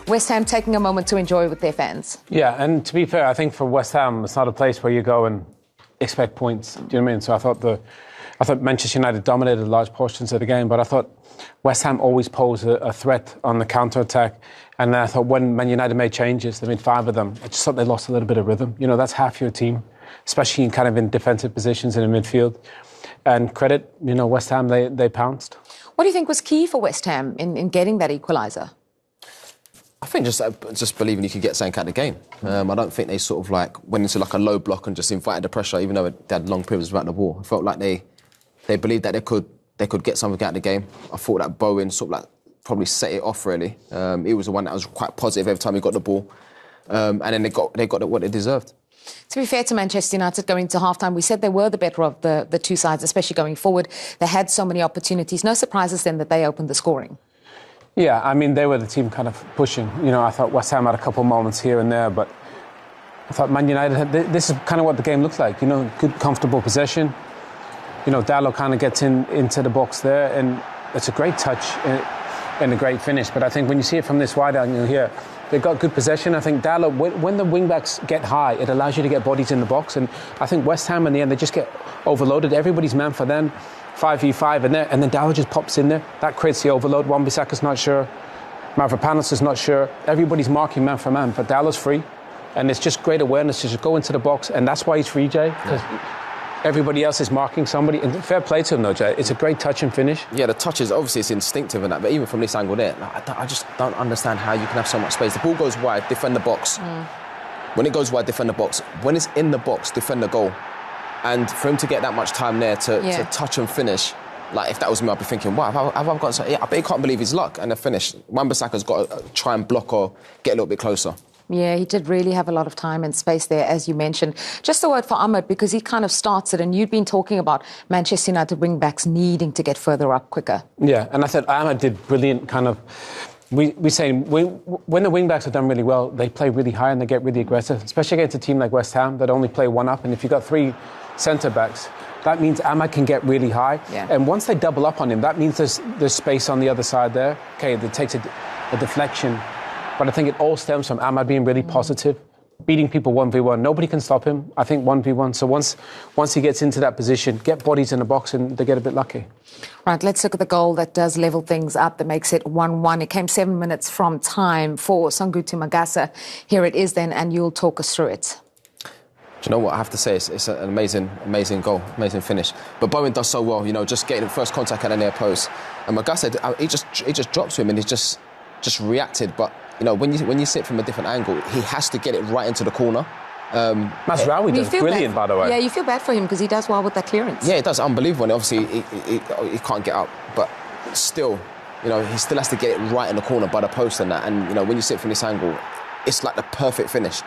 West Ham taking a moment to enjoy with their fans. Yeah, and to be fair, I think for West Ham, it's not a place where you go and expect points. Do you know what I mean? So I thought Manchester United dominated large portions of the game, but I thought West Ham always posed a threat on the counter-attack. And I thought when Man United made changes, they made 5 of them, I just thought they lost a little bit of rhythm. You know, that's half your team, especially in defensive positions in the midfield. And credit, West Ham, they pounced. What do you think was key for West Ham in getting that equaliser? I think just believing you could get something out of the game. I don't think they sort of went into a low block and just invited the pressure, even though they had long periods without the ball. I felt like they believed that they could get something out of the game. I thought that Bowen probably set it off really. He was the one that was quite positive every time he got the ball, and then they got what they deserved. To be fair to Manchester United going to half-time, we said they were the better of the two sides, especially going forward. They had so many opportunities. No surprises then that they opened the scoring. Yeah, I mean, they were the team kind of pushing. I thought West Ham had a couple of moments here and there, but I thought Man United this is kind of what the game looked like. Good, comfortable possession. Dalot kind of gets into the box there, and it's a great touch and a great finish. But I think when you see it from this wide angle here, they've got good possession. I think Dalot, when the wing-backs get high, it allows you to get bodies in the box. And I think West Ham, in the end, they just get overloaded. Everybody's man for them. 5v5 and then Dalot just pops in there. That creates the overload. Wan-Bissaka's not sure. Mavropanos is not sure. Everybody's marking man for man, but Dalot's free. And it's just great awareness to just go into the box. And that's why he's free, Jay, because everybody else is marking somebody. And fair play to him, though, Jay. It's a great touch and finish. Yeah, the touch is obviously it's instinctive and that, but even from this angle there, I just don't understand how you can have so much space. The ball goes wide, defend the box. When it goes wide, defend the box. When it's in the box, defend the goal. And for him to get that much time there to touch and finish, if that was me, I'd be thinking, wow, have I got so? Yeah, I bet he can't believe his luck. And the finish, Wan-Bissaka's got to try and block or get a little bit closer. Yeah, he did really have a lot of time and space there, as you mentioned. Just a word for Ahmed, because he kind of starts it, and you'd been talking about Manchester United wing-backs needing to get further up quicker. Yeah, and I thought Ahmed did brilliant kind of... We say when the wing-backs have done really well, they play really high and they get really aggressive, especially against a team like West Ham that only play one up. And if you've got 3 centre-backs, that means Ahmed can get really high. Yeah. And once they double up on him, that means there's space on the other side there. Okay, it takes a deflection. But I think it all stems from Ahmed being really positive, beating people 1v1. Nobody can stop him, I think, 1v1. So once he gets into that position, get bodies in the box and they get a bit lucky. Right, let's look at the goal that does level things up, that makes it 1-1. It came 7 minutes from time for Sangutu Magassa. Here it is then, and you'll talk us through it. Do you know what I have to say? It's an amazing goal, amazing finish. But Bowen does so well, just getting the first contact at the near post. And Magassa, he just dropped to him and he just reacted. But when you see it from a different angle, he has to get it right into the corner. Mazraoui does brilliant, by the way. Yeah, you feel bad for him because he does well with that clearance. Yeah, it does, unbelievable. And obviously, he can't get up, but still, he still has to get it right in the corner by the post and that. And when you see it from this angle, it's like the perfect finish.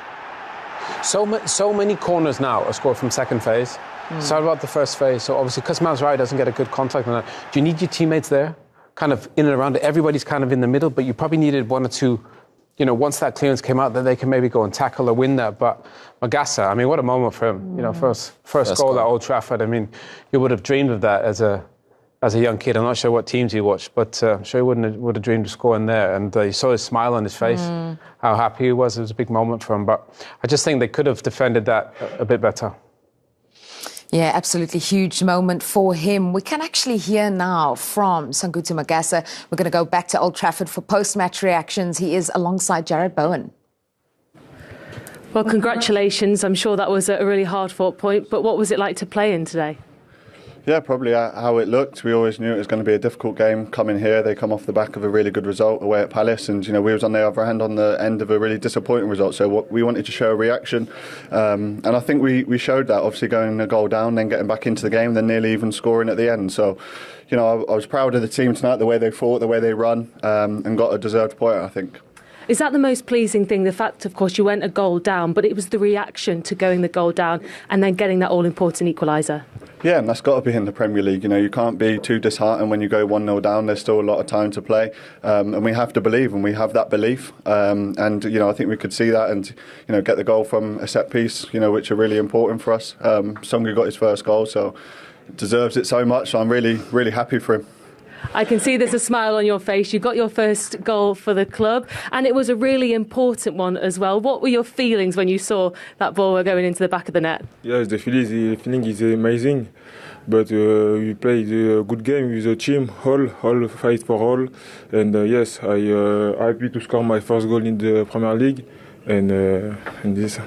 So many corners now are scored from second phase. Sorry about the first phase. So obviously, because Mazraoui doesn't get a good contact on that, do you need your teammates there, kind of in and around it? Everybody's kind of in the middle, but you probably needed 1 or 2. Once that clearance came out, then they can maybe go and tackle or win that. But Magassa, I mean, what a moment for him. First goal at Old Trafford. I mean, you would have dreamed of that as a young kid. I'm not sure what teams he watched, but I'm sure he would have dreamed of scoring there. And you saw his smile on his face, how happy he was. It was a big moment for him. But I just think they could have defended that a bit better. Yeah, absolutely huge moment for him. We can actually hear now from Sangutu Magassa. We're going to go back to Old Trafford for post-match reactions. He is alongside Jared Bowen. Well, congratulations. I'm sure that was a really hard-fought point. But what was it like to play in today? Yeah, probably how it looked. We always knew it was going to be a difficult game coming here. They come off the back of a really good result away at Palace, and we was on the other hand on the end of a really disappointing result. So we wanted to show a reaction, and I think we showed that. Obviously, going a goal down, then getting back into the game, then nearly even scoring at the end. So, I was proud of the team tonight, the way they fought, the way they run, and got a deserved point, I think. Is that the most pleasing thing? The fact, of course, you went a goal down, but it was the reaction to going the goal down and then getting that all-important equaliser. Yeah, and that's got to be in the Premier League. You can't be too disheartened when you go 1-0 down. There's still a lot of time to play, and we have to believe, and we have that belief. And I think we could see that, and get the goal from a set piece, which are really important for us. Songu got his first goal, so deserves it so much. So I'm really, really happy for him. I can see there's a smile on your face. You got your first goal for the club, and it was a really important one as well. What were your feelings when you saw that ball going into the back of the net? Yes, the feeling is amazing. But we played a good game with the team, all fight for all. And yes, I happy to score my first goal in the Premier League. And this.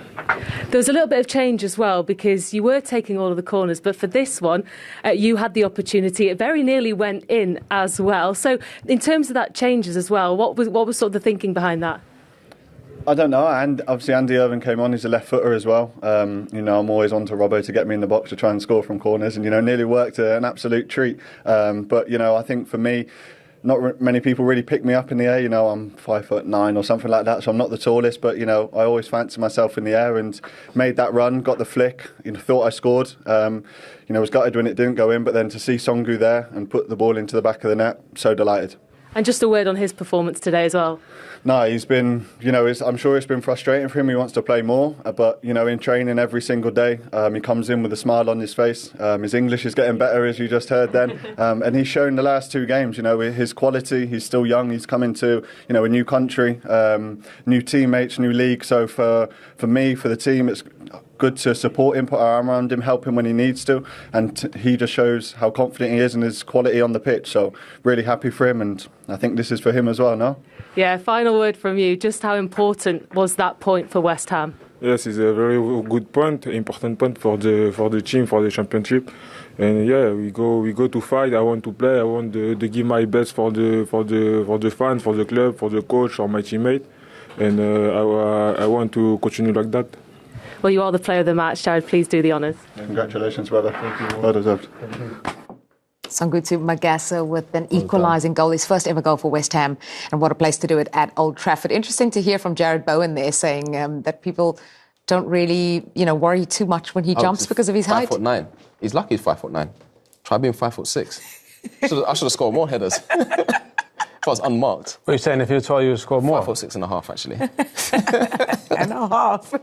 There was a little bit of change as well, because you were taking all of the corners, but for this one, you had the opportunity. It very nearly went in as well. So in terms of that changes as well, what was sort of the thinking behind that? I don't know, and obviously Andy Irvine came on. He's a left footer as well. I'm always on to Robbo to get me in the box to try and score from corners, and nearly worked an absolute treat. But I think for me, not many people really pick me up in the air. I'm 5'9" or something like that, so I'm not the tallest. But I always fancy myself in the air and made that run, got the flick. Thought I scored. Was gutted when it didn't go in, but then to see Songu there and put the ball into the back of the net, so delighted. And just a word on his performance today as well. No, he's been, I'm sure it's been frustrating for him. He wants to play more, but, in training every single day, he comes in with a smile on his face. His English is getting better, as you just heard then. And he's shown the last 2 games, his quality. He's still young. He's coming to, a new country, new teammates, new league. So for me, for the team, it's good to support him, put our arm around him, help him when he needs to, and he just shows how confident he is and his quality on the pitch. So really happy for him, and I think this is for him as well, no? Yeah, final word from you. Just how important was that point for West Ham? Yes, it's a very good point, important point for the team, for the championship. And yeah, we go to fight. I want to play. I want to give my best for the fans, for the club, for the coach, or my teammate, and I want to continue like that. Well, you are the player of the match, Jared. Please do the honours. Congratulations, brother. Well deserved. Sangutu Magassa with an equalising goal, his first ever goal for West Ham, and what a place to do it at Old Trafford. Interesting to hear from Jared Bowen there saying that people don't really, worry too much when he jumps because of his height. 5'9". He's lucky he's 5'9". Try being 5'6". I should have scored more headers. If I was unmarked. What are you saying? If you were tall, you would score more? 5'6.5", actually. and a half.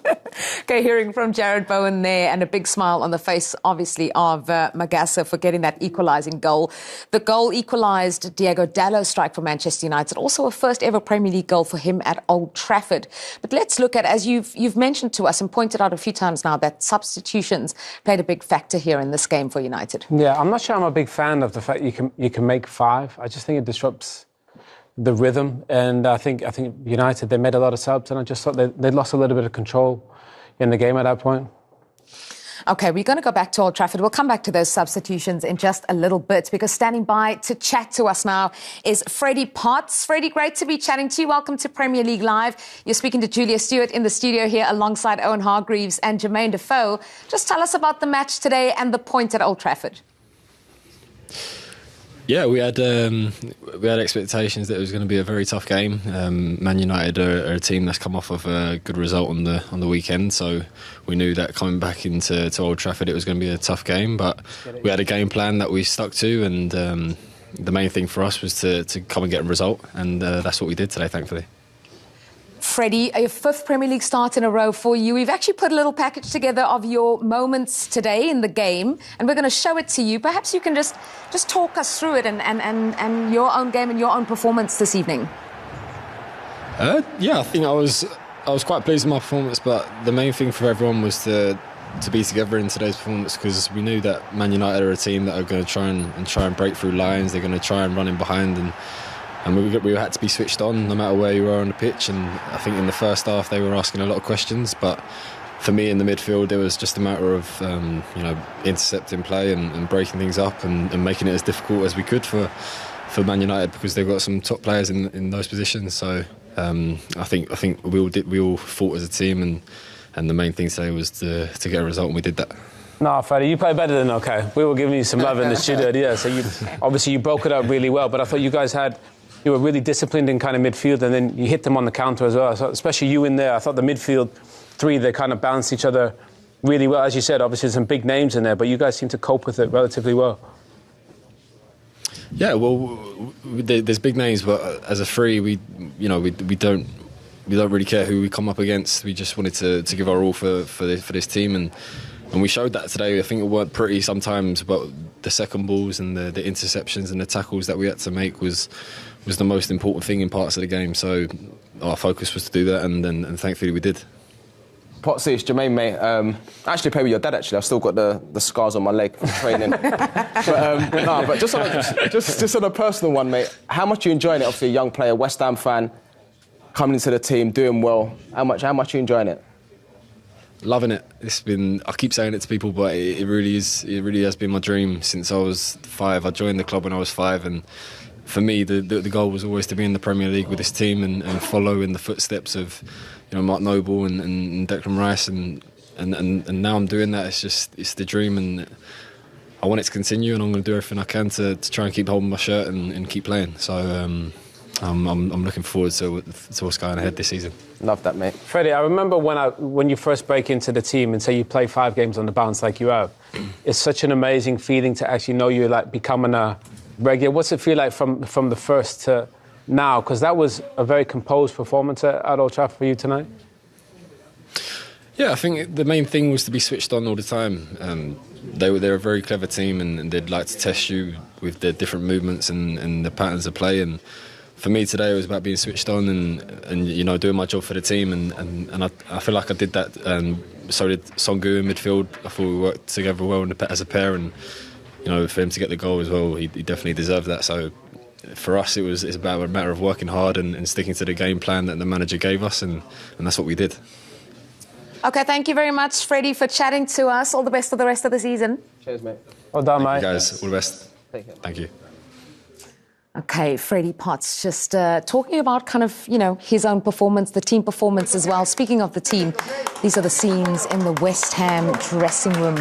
Okay, hearing from Jared Bowen there, and a big smile on the face, obviously, of Magassa for getting that equalising goal. The goal equalised Diego Dallo's strike for Manchester United, also a first ever Premier League goal for him at Old Trafford. But let's look at, as you've mentioned to us and pointed out a few times now, that substitutions played a big factor here in this game for United. Yeah, I'm not sure I'm a big fan of the fact you can make 5. I just think it disrupts the rhythm, and I think United, they made a lot of subs, and I just thought they lost a little bit of control in the game at that point. OK, we're going to go back to Old Trafford. We'll come back to those substitutions in just a little bit, because standing by to chat to us now is Freddie Potts. Freddie, great to be chatting to you. Welcome to Premier League Live. You're speaking to Julia Stewart in the studio here alongside Owen Hargreaves and Jermaine Defoe. Just tell us about the match today and the point at Old Trafford. Yeah, we had expectations that it was going to be a very tough game. Man United are a team that's come off of a good result on the weekend, so we knew that coming back into Old Trafford it was going to be a tough game. But we had a game plan that we stuck to, and the main thing for us was to come and get a result, and that's what we did today, thankfully. Freddie, your 5th Premier League start in a row for you. We've actually put a little package together of your moments today in the game, and we're going to show it to you. Perhaps you can just talk us through it and your own game and your own performance this evening. Yeah, I think I was quite pleased with my performance, but the main thing for everyone was to be together in today's performance, because we knew that Man United are a team that are going to try and break through lines. They're going to try and run in behind, and we had to be switched on no matter where you were on the pitch. And I think in the first half they were asking a lot of questions, but for me in the midfield it was just a matter of intercepting play and breaking things up and making it as difficult as we could for Man United, because they've got some top players in those positions. So I think we all fought as a team, and the main thing today was to get a result, and we did that. No, Freddie, you played better than okay. We were giving you some love in the studio, yeah. So you broke it up really well, but I thought you were really disciplined in kind of midfield, and then you hit them on the counter as well. So especially you in there, I thought the midfield 3, they kind of balanced each other really well. As you said, obviously there's some big names in there, but you guys seem to cope with it relatively well. Yeah, well, there's big names, but as a 3, we don't really care who we come up against. We just wanted to give our all for this team, and we showed that today. I think it weren't pretty sometimes, but the second balls and the interceptions and the tackles that we had to make was the most important thing in parts of the game. So our focus was to do that, and thankfully we did. Potsy, it's Jermaine, mate. I actually played with your dad, actually. I've still got the scars on my leg from training. but just on a personal one, mate, how much are you enjoying it? Obviously, a young player, West Ham fan, coming into the team, doing well. How much are you enjoying it? Loving it. I keep saying it to people, but it really has been my dream since I was 5. I joined the club when I was 5, and for me, the goal was always to be in the Premier League with this team and follow in the footsteps of, Mark Noble and Declan Rice, and now I'm doing that. It's the dream, and I want it to continue, and I'm going to do everything I can to try and keep holding my shirt and keep playing. So I'm looking forward to what's going ahead this season. Love that, mate. Freddie, I remember when you first break into the team and say you play 5 games on the bounce like you have. It's such an amazing feeling to actually know you're like becoming a regular. What's it feel like from the first to now? Because that was a very composed performance at Old Trafford for you tonight. Yeah, I think the main thing was to be switched on all the time. They're a very clever team, and they'd like to test you with their different movements and the patterns of play. And for me today, it was about being switched on and doing my job for the team. And I feel like I did that. And so did Songu in midfield. I thought we worked together well as a pair, and for him to get the goal as well, he definitely deserved that. So for us, it's about a matter of working hard and sticking to the game plan that the manager gave us, and that's what we did. OK, thank you very much, Freddie, for chatting to us. All the best for the rest of the season. Cheers, mate. Well done, mate. Thank you, guys. All the best. Take care. Thank you. OK, Freddie Potts just talking about kind of, his own performance, the team performance as well. Speaking of the team, these are the scenes in the West Ham dressing room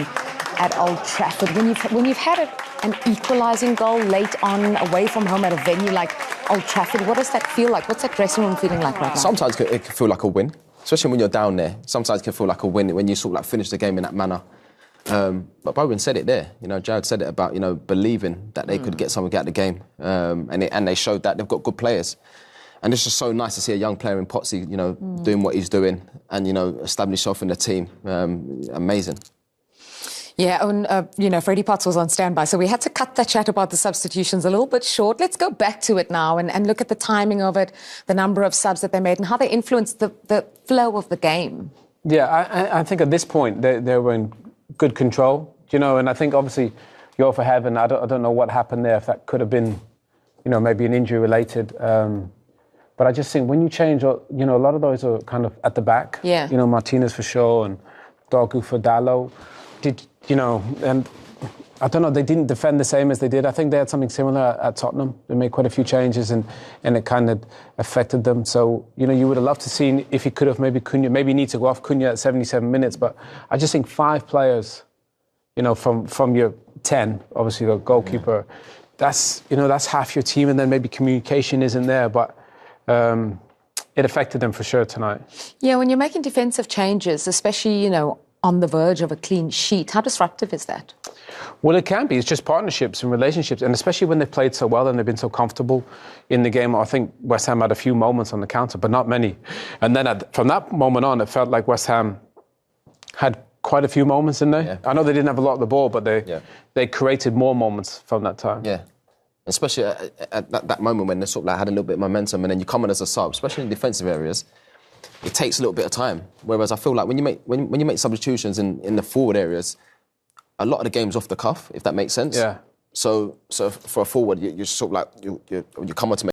at Old Trafford. When you've had an equalising goal late on, away from home at a venue like Old Trafford, what does that feel like? What's that dressing room feeling like right now? Sometimes it can feel like a win, especially when you're down there. Sometimes it can feel like a win when you sort of like finish the game in that manner. But Bowen said it there. Jared said it about believing that they could get something out of the game, and they showed that they've got good players. And it's just so nice to see a young player in Potsy, doing what he's doing and establish himself in the team. Amazing. Yeah, and, Freddie Potts was on standby, so we had to cut that chat about the substitutions a little bit short. Let's go back to it now and look at the timing of it, the number of subs that they made and how they influenced the flow of the game. Yeah, I think at this point they were in good control, and I think obviously you're for heaven. I don't know what happened there, if that could have been, maybe an injury related. But I just think when you change, a lot of those are kind of at the back. Yeah. Martinez for sure and Dogu for Dallo. And I don't know, they didn't defend the same as they did. I think they had something similar at Tottenham. They made quite a few changes and it kind of affected them. So, you would have loved to see if he could have maybe Cunha, maybe need to go off Cunha at 77 minutes. But I just think 5 players, from your 10, obviously the goalkeeper, that's half your team, and then maybe communication isn't there. But it affected them for sure tonight. Yeah, when you're making defensive changes, especially, on the verge of a clean sheet, how disruptive is that? Well, it can be. It's just partnerships and relationships, and especially when they've played so well and they've been so comfortable in the game. I think West Ham had a few moments on the counter, but not many. And then from that moment on, it felt like West Ham had quite a few moments in there. Yeah. I know they didn't have a lot of the ball, but they created more moments from that time. Yeah, especially at that moment when they sort of like had a little bit of momentum, and then you come in as a sub, especially in defensive areas. It takes a little bit of time. Whereas I feel like when you make substitutions in the forward areas, a lot of the game's off the cuff, if that makes sense. Yeah. So for a forward, you're sort of like you come on to make